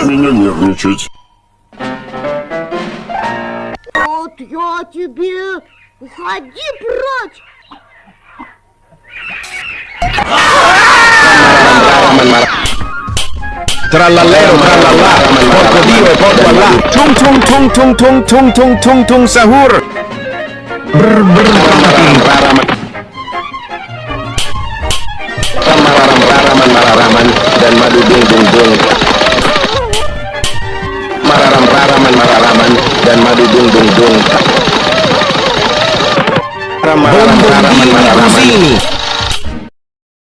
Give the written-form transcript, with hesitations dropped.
меня нервничать. Вот я тебе... Уходи прочь! Trallallero, trallallà, porco Dio e porco Allah. Tung tung tung tung tung tung tung tung tung sahur. Brr brr Mararaman dan madu dung dung dung. Mararaman dan madu dung dung dung. Bombong di sini.